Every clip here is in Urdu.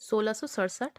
1667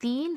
3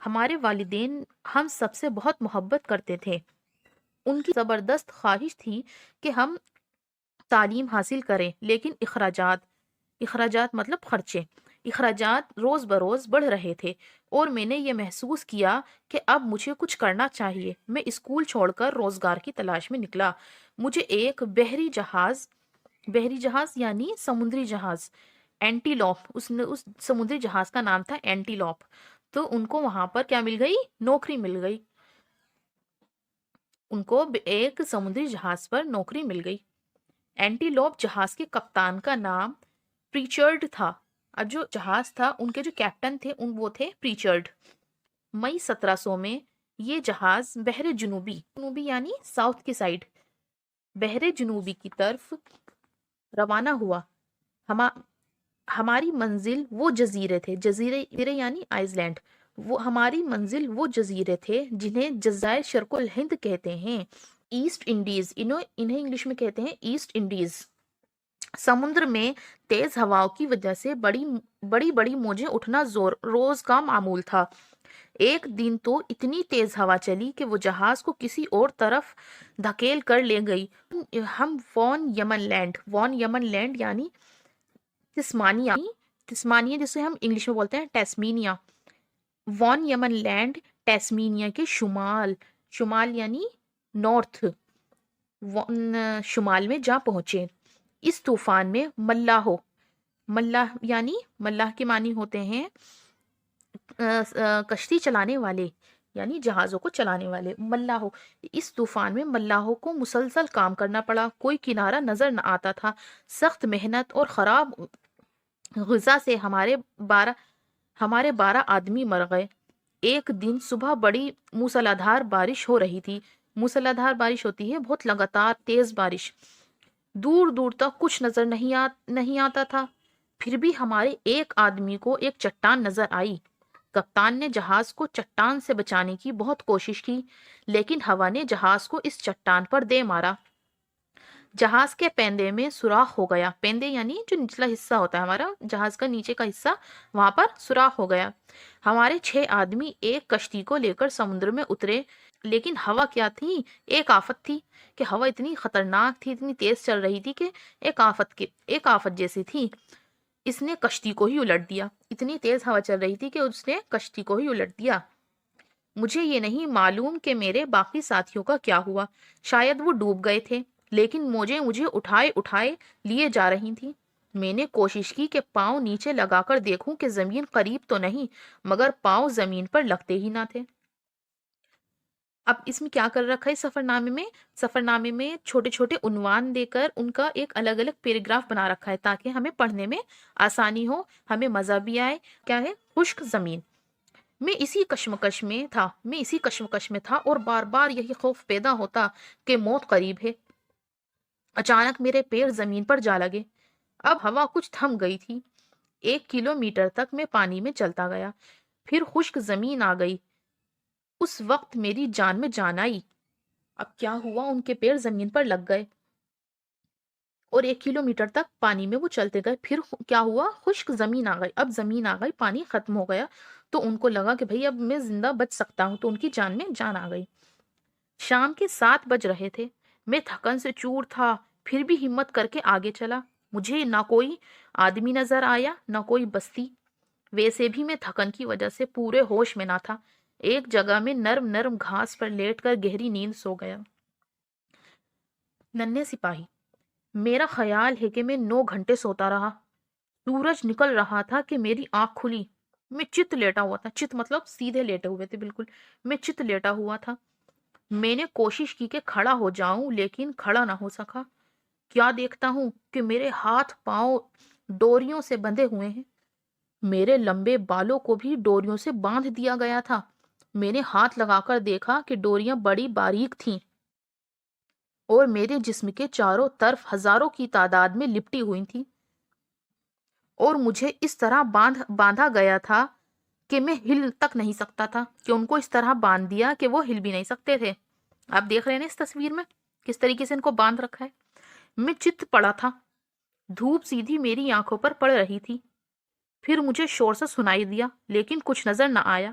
ہمارے والدین ہم سب سے بہت محبت کرتے تھے. ان کی زبردست خواہش تھی کہ ہم تعلیم حاصل کریں، لیکن اخراجات مطلب خرچے، اخراجات روز بروز بڑھ رہے تھے اور میں نے یہ محسوس کیا کہ اب مجھے کچھ کرنا چاہیے. میں اسکول چھوڑ کر روزگار کی تلاش میں نکلا. مجھے ایک بحری جہاز یعنی سمندری جہاز، اینٹیلوپ، اس سمندری جہاز کا نام تھا اینٹیلوپ. تو ان کو وہاں پر کیا مل گئی؟ نوکری مل گئی. ان کو ایک سمندری جہاز پر نوکری مل گئی. اینٹیلوپ جہاز کے کپتان کا نام پریچرڈ تھا. اب جو جہاز تھا ان کے جو کیپٹن تھے وہ تھے پریچرڈ. مئی 1700 میں یہ جہاز بحر جنوبی یعنی ساؤتھ کی سائڈ، بحر جنوبی کی طرف روانہ ہوا. ہماری منزل وہ جزیرے تھے، جزیرے یعنی آئس لینڈ. ہماری منزل وہ جزیرے تھے جنہیں جزائر شرق الہند کہتے ہیں، ایسٹ انڈیز. انہیں انگلش میں کہتے ہیں ایسٹ انڈیز. سمندر میں تیز ہواؤں کی وجہ سے بڑی موجیں اٹھنا روز کا معمول تھا. ایک دن تو اتنی تیز ہوا چلی کہ وہ جہاز کو کسی اور طرف دھکیل کر لے گئی. ہم وان یمن لینڈ یعنی تسمانیہ جسے ہم انگلش میں بولتے ہیں ٹیسمینیا. وان یمن لینڈ ٹیسمینیا کے شمال یعنی نارتھ، شمال میں جا پہنچے. اس طوفان میں ملاح کے معنی ہوتے ہیں کشتی چلانے والے یعنی جہازوں کو چلانے والے. اس طوفان میں ملاحوں کو مسلسل کام کرنا پڑا. کوئی کنارہ نظر نہ آتا تھا. سخت محنت اور خراب غذا سے ہمارے 12 آدمی مر گئے. ایک دن صبح بڑی موسلادھار بارش ہو رہی تھی. موسلادھار بارش ہوتی ہے بہت لگاتار تیز بارش. دور دور تک کچھ نظر نہیں آتا تھا. پھر بھی ہمارے ایک آدمی کو ایک چٹان نظر آئی. کپتان نے جہاز کو چٹان سے بچانے کی بہت کوشش کی، لیکن ہوا نے جہاز کو اس چٹان پر دے مارا. جہاز کے پیندے میں سوراخ ہو گیا. پیندے یعنی جو نچلا حصہ ہوتا ہے ہمارا جہاز کا نیچے کا حصہ، وہاں پر سوراخ ہو گیا. ہمارے 6 آدمی ایک کشتی کو لے کر سمندر میں اترے. لیکن ہوا کیا تھی؟ ایک آفت تھی کہ ہوا اتنی خطرناک تھی، اتنی تیز چل رہی تھی کہ ایک آفت جیسی تھی. اس نے کشتی کو ہی الٹ دیا. اتنی تیز ہوا چل رہی تھی کہ اس نے کشتی کو ہی الٹ دیا. مجھے یہ نہیں معلوم کہ میرے باقی ساتھیوں کا کیا ہوا. شاید وہ ڈوب گئے تھے، لیکن مجھے اٹھائے لیے جا رہی تھی. میں نے کوشش کی کہ پاؤں نیچے لگا کر دیکھوں کہ زمین قریب تو نہیں، مگر پاؤں زمین پر لگتے ہی نہ تھے. اب اس میں کیا کر رکھا ہے سفرنامے میں چھوٹے چھوٹے عنوان دے کر ان کا ایک الگ الگ پیراگراف بنا رکھا ہے تاکہ ہمیں پڑھنے میں آسانی ہو، ہمیں مزہ بھی آئے. کیا ہے؟ خشک زمین. میں اسی کشمکش میں تھا اور بار بار یہی خوف پیدا ہوتا کہ موت قریب ہے. اچانک میرے پیر زمین پر جا لگے. اب ہوا کچھ تھم گئی تھی. 1 کلومیٹر تک میں پانی میں چلتا گیا. پھر خشک زمین آ گئی. اس وقت میری جان میں جان آئی. اب کیا ہوا؟ ان کے پیر زمین پر لگ گئے اور 1 کلومیٹر تک پانی میں وہ چلتے گئے. پھر کیا ہوا؟ خشک زمین آ گئی. اب زمین آ گئی، پانی ختم ہو گیا. تو ان کو لگا کہ بھئی اب میں زندہ بچ سکتا ہوں، تو ان کی جان میں جان آ گئی. شام کے 7 بج رہے تھے. میں تھکن سے چور تھا، پھر بھی ہمت کر کے آگے چلا. مجھے نہ کوئی آدمی نظر آیا نہ کوئی بستی. ویسے بھی میں تھکن کی وجہ سے پورے ہوش میں نہ تھا. ایک جگہ میں نرم گھاس پر لیٹ کر گہری نیند سو گیا. ننھے سپاہی. میرا خیال ہے کہ میں 9 گھنٹے سوتا رہا. سورج نکل رہا تھا کہ میری آنکھ کھلی. میں چت لیٹا ہوا تھا. چت مطلب سیدھے لیٹے ہوئے تھے بالکل. میں چت لیٹا ہوا تھا. میں نے کوشش کی کہ کھڑا ہو جاؤں، لیکن کھڑا نہ ہو سکا. کیا دیکھتا ہوں کہ میرے ہاتھ پاؤں ڈوریوں سے بندھے ہوئے ہیں. میرے لمبے بالوں کو بھی ڈوریوں سے باندھ دیا گیا تھا. میں نے ہاتھ لگا کر دیکھا کہ ڈوریاں بڑی باریک تھیں اور میرے جسم کے چاروں طرف ہزاروں کی تعداد میں لپٹی ہوئی تھیں، اور مجھے اس طرح باندھا گیا تھا کہ میں ہل تک نہیں سکتا تھا. کہ ان کو اس طرح باندھ دیا کہ وہ ہل بھی نہیں سکتے تھے. آپ دیکھ رہے ہیں اس تصویر میں کس طریقے سے ان کو باندھ رکھا ہے. میں چت پڑا تھا. دھوپ سیدھی میری آنکھوں پر پڑ رہی تھی. پھر مجھے شور سے سنائی دیا، لیکن کچھ نظر نہ آیا.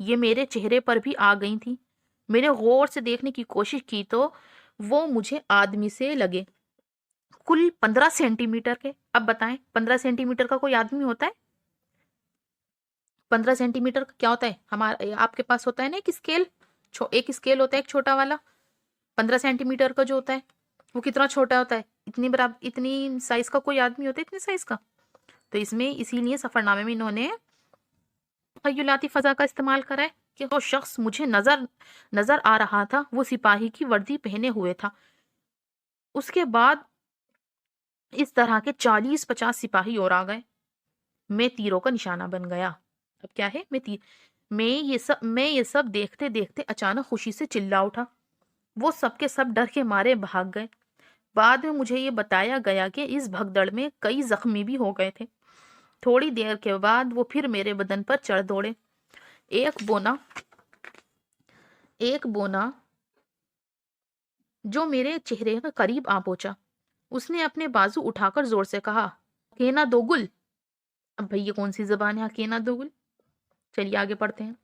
یہ میرے چہرے پر بھی آ گئی تھی۔ میں نے غور سے دیکھنے کی کوشش کی تو وہ مجھے آدمی سے لگے، کل 15 سینٹی میٹر کے۔ اب بتائیں 15 سینٹی میٹر کا کوئی آدمی ہوتا ہے؟ 15 سینٹی میٹر کا کیا ہوتا ہے؟ ہمارا آپ کے پاس ہوتا ہے نا ایک اسکیل، ایک اسکیل ہوتا ہے ایک چھوٹا والا، 15 سینٹی میٹر کا جو ہوتا ہے وہ کتنا چھوٹا ہوتا ہے؟ اتنی سائز کا کوئی آدمی ہوتا ہے اتنی سائز کا؟ تو اس میں اسی لیے سفر نامے میں انہوں نے تخیلاتی فضا کا استعمال کرا ہے کہ وہ شخص مجھے نظر آ رہا تھا، وہ سپاہی کی وردی پہنے ہوئے تھا۔ اس کے بعد اس طرح کے 40-50 سپاہی اور آ گئے۔ میں تیروں کا نشانہ بن گیا۔ اب کیا ہے؟ میں یہ سب دیکھتے دیکھتے اچانک خوشی سے چلا اٹھا۔ وہ سب کے سب ڈر کے مارے بھاگ گئے۔ بعد میں مجھے یہ بتایا گیا کہ اس بھگدڑ میں کئی زخمی بھی ہو گئے تھے۔ تھوڑی دیر کے بعد وہ پھر میرے بدن پر چڑھ دوڑے۔ ایک بونا جو میرے چہرے کے قریب آ پہنچا، اس نے اپنے بازو اٹھا کر زور سے کہا، ہکینا دوگل۔ اب بھئی یہ کون سی زبان ہے ہکینا دوگل؟ چلیے آگے پڑھتے ہیں۔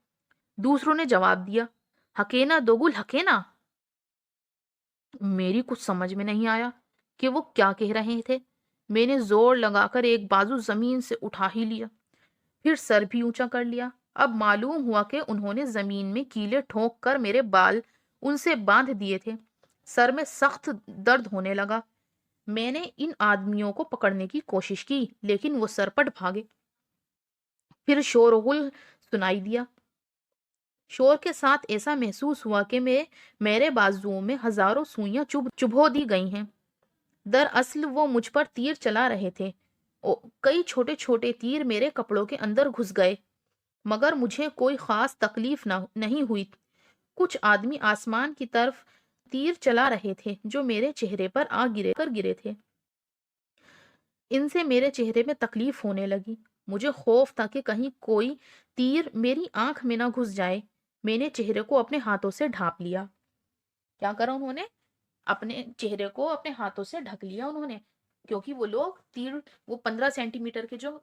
دوسروں نے جواب دیا، ہکینا دوگل ہکینا۔ میری کچھ سمجھ میں نہیں آیا کہ وہ کیا کہہ رہے تھے۔ میں نے زور لگا کر ایک بازو زمین سے اٹھا ہی لیا، پھر سر بھی اونچا کر لیا۔ اب معلوم ہوا کہ انہوں نے زمین میں کیلے ٹھونک کر میرے بال ان سے باندھ دیے تھے۔ سر میں سخت درد ہونے لگا۔ میں نے ان آدمیوں کو پکڑنے کی کوشش کی لیکن وہ سرپٹ بھاگے۔ پھر شور و غل سنائی دیا۔ شور کے ساتھ ایسا محسوس ہوا کہ میرے بازوؤں میں ہزاروں سوئیاں چبھو دی گئی ہیں۔ دراصل وہ مجھ پر تیر چلا رہے تھے۔ کئی چھوٹے چھوٹے تیر میرے کپڑوں کے اندر گھس گئے مگر مجھے کوئی خاص تکلیف نہیں ہوئی۔ کچھ آدمی آسمان کی طرف تیر چلا رہے تھے جو میرے چہرے پر گرے تھے۔ ان سے میرے چہرے میں تکلیف ہونے لگی۔ مجھے خوف تھا کہ کہیں کوئی تیر میری آنکھ میں نہ گھس جائے۔ میں نے چہرے کو اپنے ہاتھوں سے ڈھانپ لیا۔ کیا کرا انہوں نے؟ اپنے چہرے کو اپنے ہاتھوں سے ڈھک لیا انہوں نے، کیونکہ وہ لوگ وہ 15 سینٹی میٹر کے جو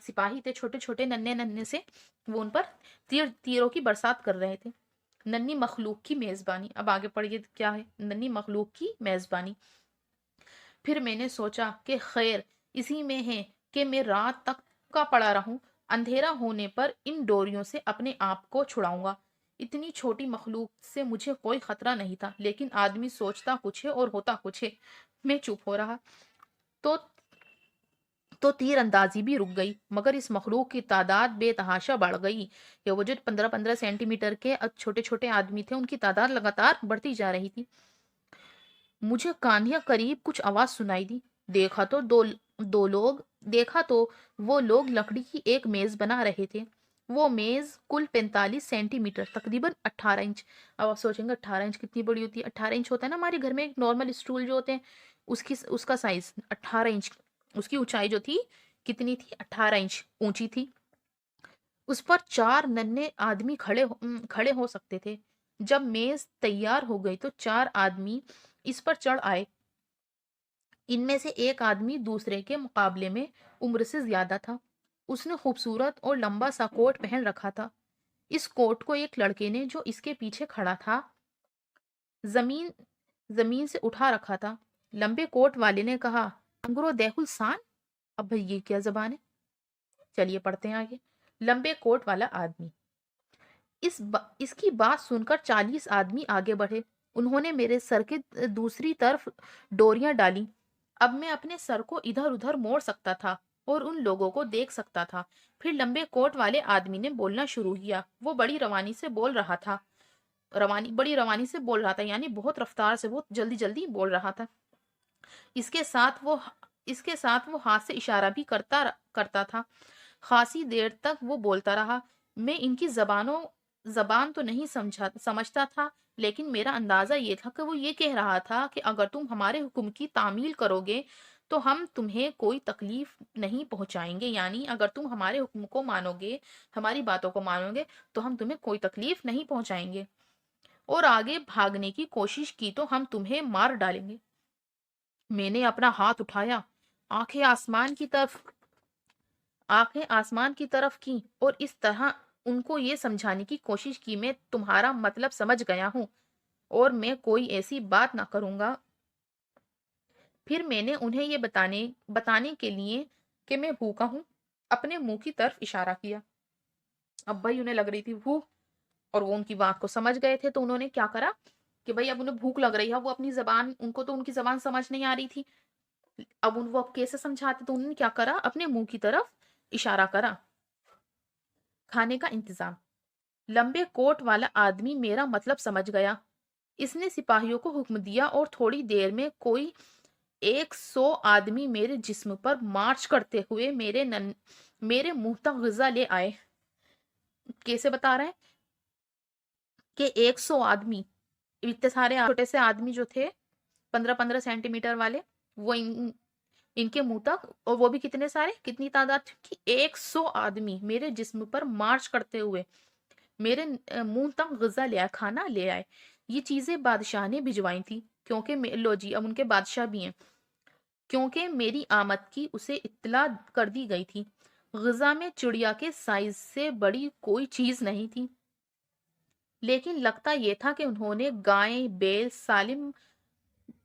سپاہی تھے چھوٹے چھوٹے ننھے سے، وہ ان پر تیروں کی برسات کر رہے تھے۔ ننھی مخلوق کی میزبانی۔ اب آگے پڑھیے کیا ہے؟ ننھی مخلوق کی میزبانی۔ پھر میں نے سوچا کہ خیر اسی میں ہے کہ میں رات تک کا پڑا رہوں، اندھیرا ہونے پر ان ڈوریوں سے اپنے آپ کو چھڑاؤں گا۔ اتنی چھوٹی مخلوق سے مجھے کوئی خطرہ نہیں تھا، لیکن آدمی سوچتا کچھ ہے اور ہوتا کچھ ہے۔ میں چپ ہو رہا تو تیر اندازی بھی رک گئی، مگر اس مخلوق کی تعداد بے تحاشا بڑھ گئی۔ یہ وہ جو 15 سینٹی میٹر کے چھوٹے چھوٹے آدمی تھے ان کی تعداد لگاتار بڑھتی جا رہی تھی۔ مجھے کانہیا قریب کچھ آواز سنائی دی۔ دیکھا تو وہ لوگ لکڑی کی ایک میز بنا رہے تھے۔ وہ میز کل 45 سینٹی میٹر، تقریباً 18 انچ۔ اب آپ سوچیں گے 18 انچ کتنی بڑی ہوتی ہے؟ 18 انچ ہوتا ہے نا ہمارے گھر میں ایک نارمل اسٹول جو ہوتے ہیں، اس کا سائز 18 انچ، اس کی اونچائی جو تھی کتنی تھی؟ 18 انچ اونچی تھی۔ اس پر 4 ننھے آدمی کھڑے ہو سکتے تھے۔ جب میز تیار ہو گئی تو 4 آدمی اس پر چڑھ آئے۔ ان میں سے ایک آدمی دوسرے کے مقابلے میں عمر سے زیادہ تھا۔ اس نے خوبصورت اور لمبا سا کوٹ پہن رکھا تھا۔ اس کوٹ کو ایک لڑکے نے جو اس کے پیچھے کھڑا تھا زمین سے اٹھا رکھا تھا۔ لمبے کوٹ والے نے کہا، انگرو دیکھل سان۔ اب بھئی یہ کیا زبان ہے؟ چلیے پڑھتے ہیں آگے۔ لمبے کوٹ والا آدمی۔ اس کی بات سن کر 40 آدمی آگے بڑھے۔ انہوں نے میرے سر کے دوسری طرف ڈوریاں ڈالی۔ اب میں اپنے سر کو ادھر ادھر موڑ سکتا تھا اور ان لوگوں کو دیکھ سکتا تھا۔ پھر لمبے کوٹ والے آدمی نے بولنا شروع کیا۔ وہ بڑی روانی سے بول رہا تھا، یعنی بہت رفتار سے، بہت جلدی جلدی بول رہا تھا۔ اس کے ساتھ وہ ہاتھ سے اشارہ بھی کرتا تھا۔ خاصی دیر تک وہ بولتا رہا۔ میں ان کی زبان تو نہیں سمجھتا تھا، لیکن میرا اندازہ یہ تھا کہ وہ یہ کہہ رہا تھا کہ اگر تم ہمارے حکم کی تعمیل کرو گے تو ہم تمہیں کوئی تکلیف نہیں پہنچائیں گے، یعنی اگر تم ہمارے حکم کو مانو گے، ہماری باتوں کو مانو گے تو ہم تمہیں کوئی تکلیف نہیں پہنچائیں گے، اور آگے بھاگنے کی کوشش کی تو ہم تمہیں مار ڈالیں گے۔ میں نے اپنا ہاتھ اٹھایا، آنکھیں آسمان کی طرف آنکھیں آسمان کی طرف کی اور اس طرح ان کو یہ سمجھانے کی کوشش کی میں تمہارا مطلب سمجھ گیا ہوں اور میں کوئی ایسی بات نہ کروں گا۔ پھر میں نے انہیں یہ بتانے کے لیے کہ میں بھوکا ہوں اپنے منہ کی طرف اشارہ کیا۔ اب بھائی انہیں لگ رہی تھی بھوک اور وہ ان کی بات کو سمجھ گئے تھے، تو انہوں نے کیا کرا کہ بھائی اب انہیں بھوک لگ رہی ہے، وہ اپنی زبان، ان کو تو ان کی زبان سمجھ نہیں آ رہی تھی، وہ اب کیسے سمجھاتے، تو انہوں نے کیا کرا، اپنے منہ کی طرف اشارہ کرا۔ کھانے کا انتظام۔ لمبے کوٹ والا آدمی میرا مطلب سمجھ گیا۔ اس نے سپاہیوں کو حکم دیا اور تھوڑی دیر میں کوئی 100 آدمی میرے جسم پر مارچ کرتے ہوئے میرے منہ تک غذا لے آئے۔ کیسے بتا رہے ہیں کہ 100 آدمی، اتنے سارے چھوٹے سے آدمی جو تھے 15-15 سینٹی میٹر والے، وہ ان کے منہ تک، اور وہ بھی کتنے سارے، کتنی تعداد تھی، 100 آدمی میرے جسم پر مارچ کرتے ہوئے میرے منہ تک غذا لے آئے، کھانا لے آئے۔ یہ چیزیں بادشاہ نے بھجوائی تھی، کیونکہ لو جی اب ان کے بادشاہ بھی ہیں، کیونکہ میری آمد کی اسے اطلاع کر دی گئی تھی۔ غذا میں چڑیا کے سائز سے بڑی کوئی چیز نہیں تھی، لیکن لگتا یہ تھا کہ انہوں نے گائے بیل سالم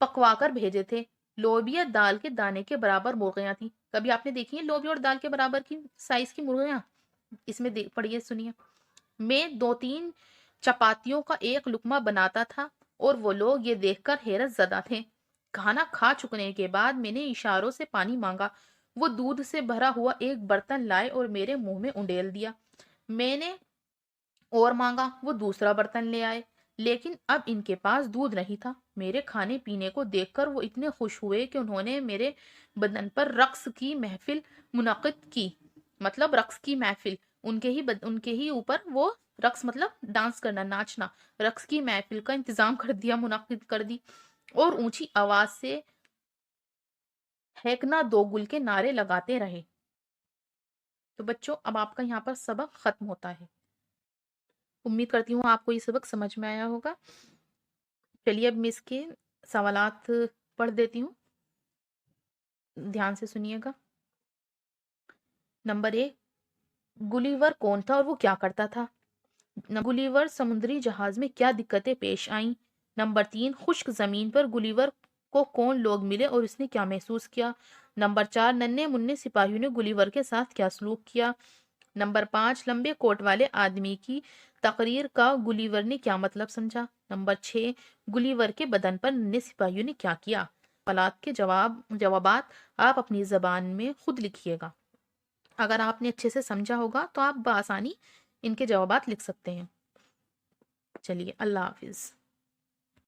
پکوا کر بھیجے تھے۔ لوبیا دال کے دانے کے برابر مرغیاں تھیں۔ کبھی آپ نے دیکھی ہیں لوبیا اور دال کے برابر کی سائز کی مرغیاں؟ اس میں پڑھیے سنیے۔ میں 2-3 چپاتیوں کا ایک لقمہ بناتا تھا اور وہ لوگ یہ دیکھ کر حیرت زدہ تھے۔ کھانا کھا چکنے کے بعد میں نے اشاروں سے پانی مانگا۔ وہ دودھ سے بھرا ہوا ایک برتن لائے اور میرے منہ میں انڈیل دیا۔ میں نے اور مانگا، وہ دوسرا برتن لے آئے، لیکن اب ان کے پاس دودھ نہیں تھا۔ میرے کھانے پینے کو دیکھ کر وہ اتنے خوش ہوئے کہ انہوں نے میرے بدن پر رقص کی محفل منعقد کی۔ مطلب رقص کی محفل، ان کے ہی اوپر وہ رقص مطلب ڈانس کرنا، ناچنا، رقص کی محفل کا انتظام کر دیا، منعقد کر دی، اور اونچی آواز سے ہیکنا دو گل کے نعرے لگاتے رہے۔ تو بچوں اب آپ کا یہاں پر سبق ختم ہوتا ہے۔ امید کرتی ہوں آپ کو یہ سبق سمجھ میں آیا ہوگا۔ چلیے اب میں اس کے سوالات پڑھ دیتی ہوں، دھیان سے سنیے گا۔ نمبر 1، گلیور کون تھا اور وہ کیا کرتا تھا؟ گلیور سمندری جہاز میں کیا دقتیں پیش آئیں؟ نمبر 3، خشک زمین پر گلیور کو کون لوگ ملے اور اس نے کیا محسوس کیا؟ نمبر 4، ننھے منھے سپاہیوں نے گلیور کے ساتھ کیا سلوک کیا؟ نمبر 5، لمبے کوٹ والے آدمی کی تقریر کا گلیور نے کیا مطلب سمجھا؟ نمبر 6، گلیور کے بدن پر ننھے سپاہیوں نے کیا کیا؟ سوالات کے جوابات آپ اپنی زبان میں خود لکھیے گا۔ اگر آپ نے اچھے سے سمجھا ہوگا تو آپ بآسانی ان کے جوابات لکھ سکتے ہیں۔ چلیے اللہ حافظ۔